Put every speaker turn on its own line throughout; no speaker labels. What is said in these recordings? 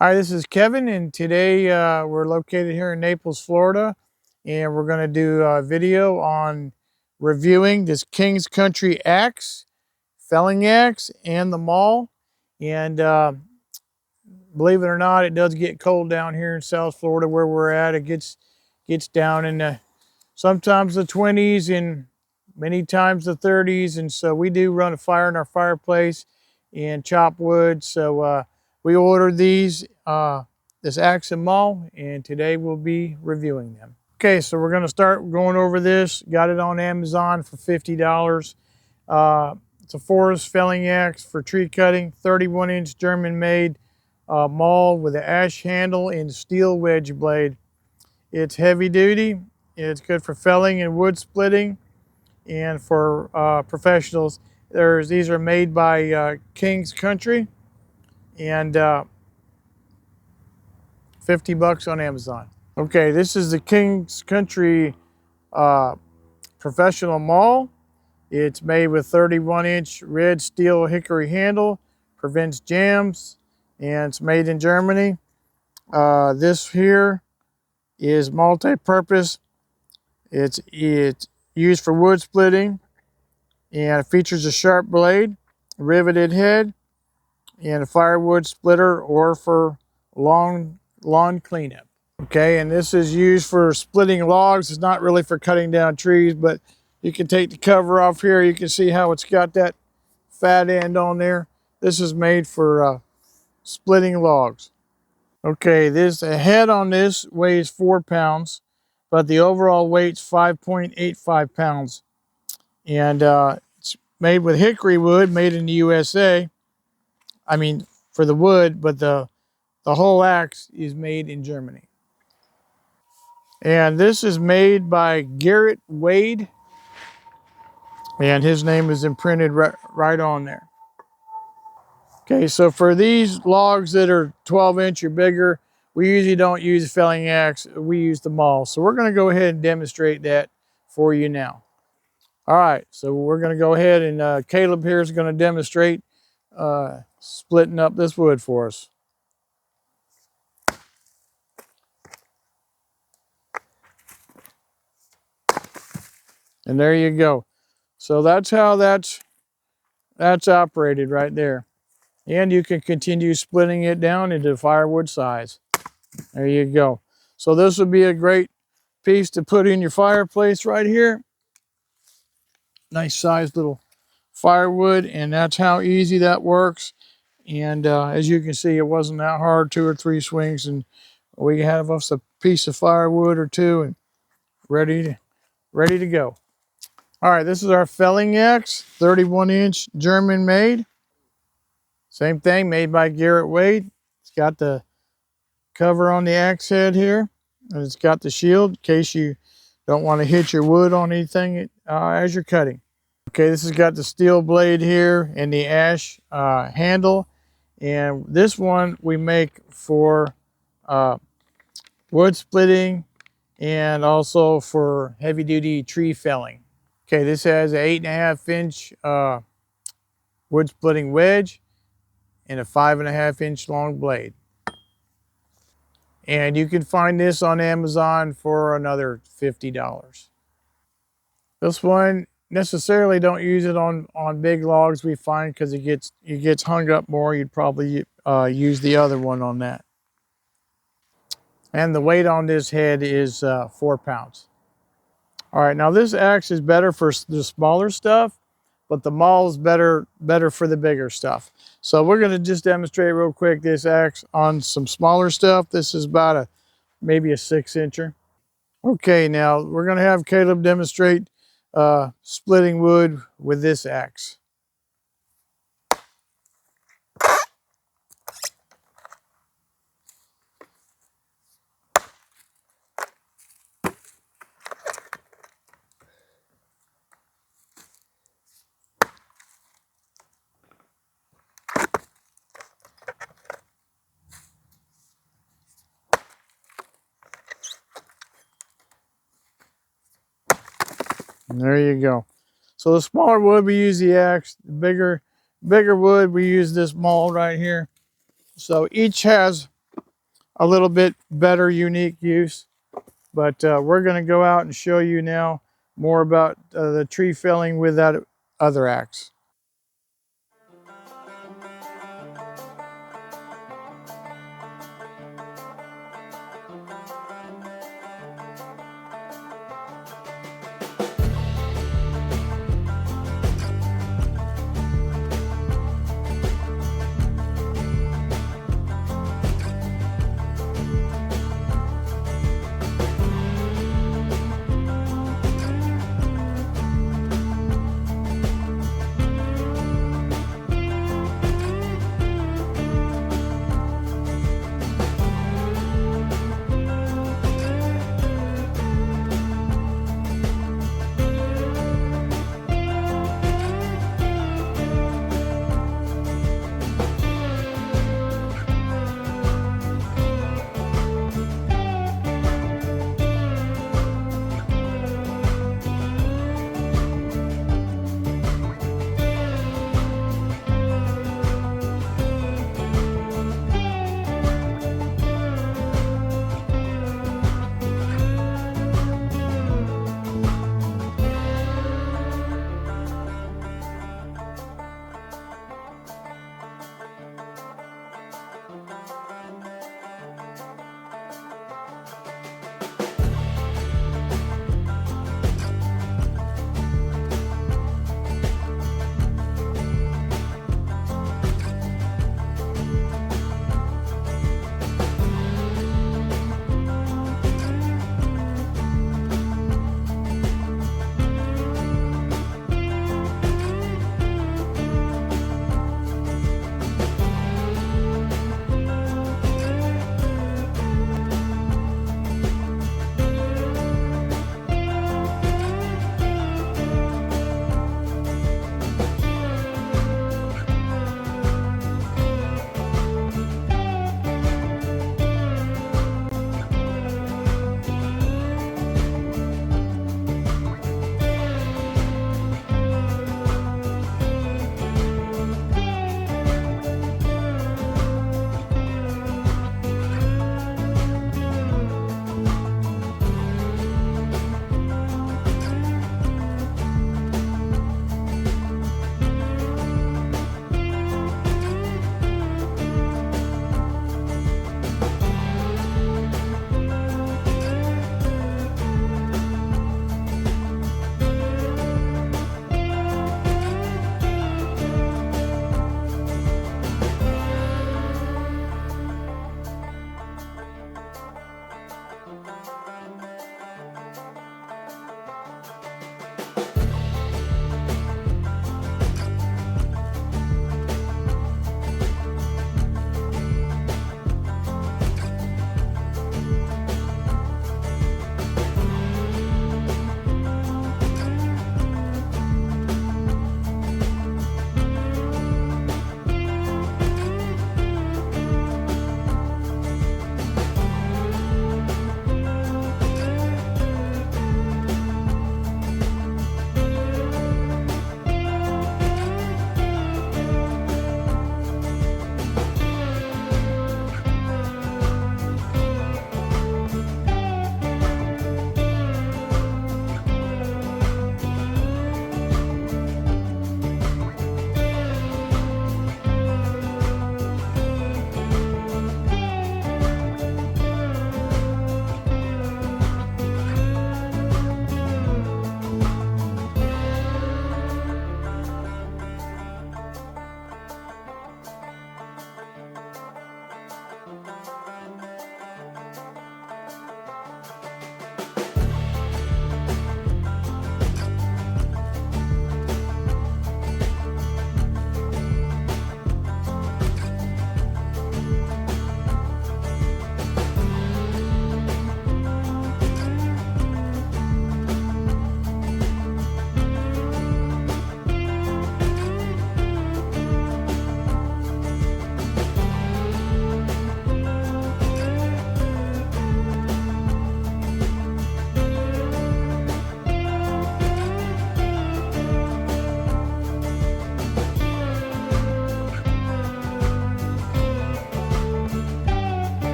Hi, this is Kevin, and today we're located here in Naples, Florida, and we're going to do a video on reviewing this King's Country axe, felling axe, and the Mull. And believe it or not, it does get cold down here in South Florida where we're at. It gets down in sometimes the 20s and many times the 30s, and so we do run a fire in our fireplace and chop wood. So we ordered these. This axe and maul, and today we'll be reviewing them. Okay, so we're going to start going over this. Got it on Amazon for $50. It's a forest felling axe for tree cutting, 31-inch German-made maul with an ash handle and steel wedge blade. It's heavy duty. It's good for felling and wood splitting, and for professionals. These are made by King's Country, and $50 on Amazon. Okay, this is the King's Country professional maul. It's made with 31-inch red steel hickory handle, prevents jams, and it's made in Germany. This here is multi-purpose. It's used for wood splitting, and it features a sharp blade, a riveted head, and a firewood splitter, or for lawn cleanup. Okay, and this is used for splitting logs. It's not really for cutting down trees, but you can take the cover off here. You can see how it's got that fat end on there. This is made for splitting logs. Okay, the head on this weighs 4 pounds, but the overall weight's 5.85 pounds. And it's made with hickory wood, made in the USA. I mean, for the wood, but the whole axe is made in Germany. And this is made by Garret Wade, and his name is imprinted right on there. Okay, so for these logs that are 12-inch or bigger, we usually don't use a felling axe. We use the maul. So we're going to go ahead and demonstrate that for you now. All right, so we're going to go ahead, and Caleb here is going to demonstrate splitting up this wood for us. And there you go. So that's how that's operated right there. And you can continue splitting it down into firewood size. There you go. So this would be a great piece to put in your fireplace right here. Nice sized little firewood, and that's how easy that works. And as you can see, it wasn't that hard. 2 or 3 swings, and we have us a piece of firewood or two, and ready to go. All right, this is our felling axe, 31-inch German made. Same thing, made by Garret Wade. It's got the cover on the axe head here, and it's got the shield in case you don't want to hit your wood on anything as you're cutting. Okay, this has got the steel blade here and the ash handle, and this one we make for wood splitting and also for heavy duty tree felling. Okay, this has an 8.5-inch wood splitting wedge and a 5.5-inch long blade. And you can find this on Amazon for another $50. This one necessarily don't use it on big logs, we find, because it gets hung up more. You'd probably use the other one on that. And the weight on this head is 4 pounds. All right, now this axe is better for the smaller stuff, but the maul is better for the bigger stuff. So we're going to just demonstrate real quick this axe on some smaller stuff. This is about maybe a 6-incher. Okay, now we're going to have Caleb demonstrate splitting wood with this axe. And there you go. So the smaller wood, we use the axe. The bigger wood, we use this maul right here. So each has a little bit better, unique use. But we're going to go out and show you now more about the tree felling with that other axe.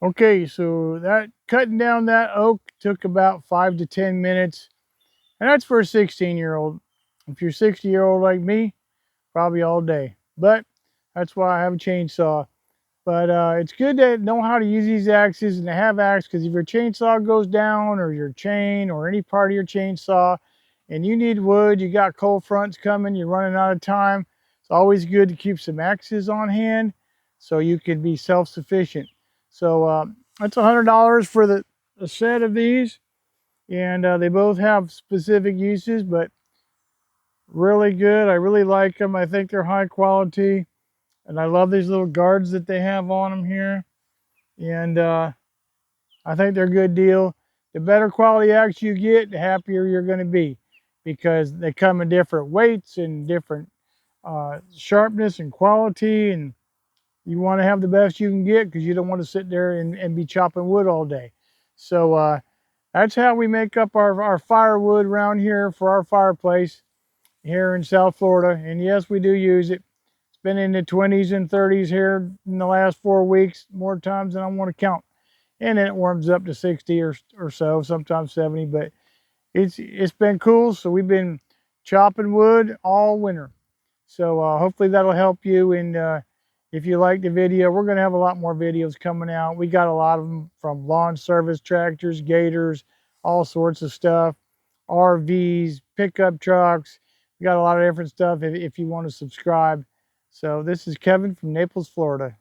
Okay, so that cutting down that oak took about 5 to 10 minutes. And that's for a 16-year-old. If you're 60-year-old like me, probably all day. But that's why I have a chainsaw. But it's good to know how to use these axes and to have axes, because if your chainsaw goes down, or your chain or any part of your chainsaw, and you need wood, you got cold fronts coming, you're running out of time, it's always good to keep some axes on hand so you can be self-sufficient. So that's $100 for the set of these. And they both have specific uses, but really good. I really like them. I think they're high quality. And I love these little guards that they have on them here. And I think they're a good deal. The better quality axe you get, the happier you're going to be, because they come in different weights and different sharpness and quality. And you want to have the best you can get, because you don't want to sit there and be chopping wood all day. So that's how we make up our firewood around here for our fireplace here in South Florida. And yes, we do use it. It's been in the 20s and 30s here in the last 4 weeks, more times than I want to count. And then it warms up to 60 or so, sometimes 70. But it's been cool. So we've been chopping wood all winter. So hopefully that'll help you. And if you like the video, we're going to have a lot more videos coming out. We got a lot of them, from lawn service tractors, gators, all sorts of stuff, RVs, pickup trucks. We got a lot of different stuff if you want to subscribe. So this is Kevin from Naples, Florida.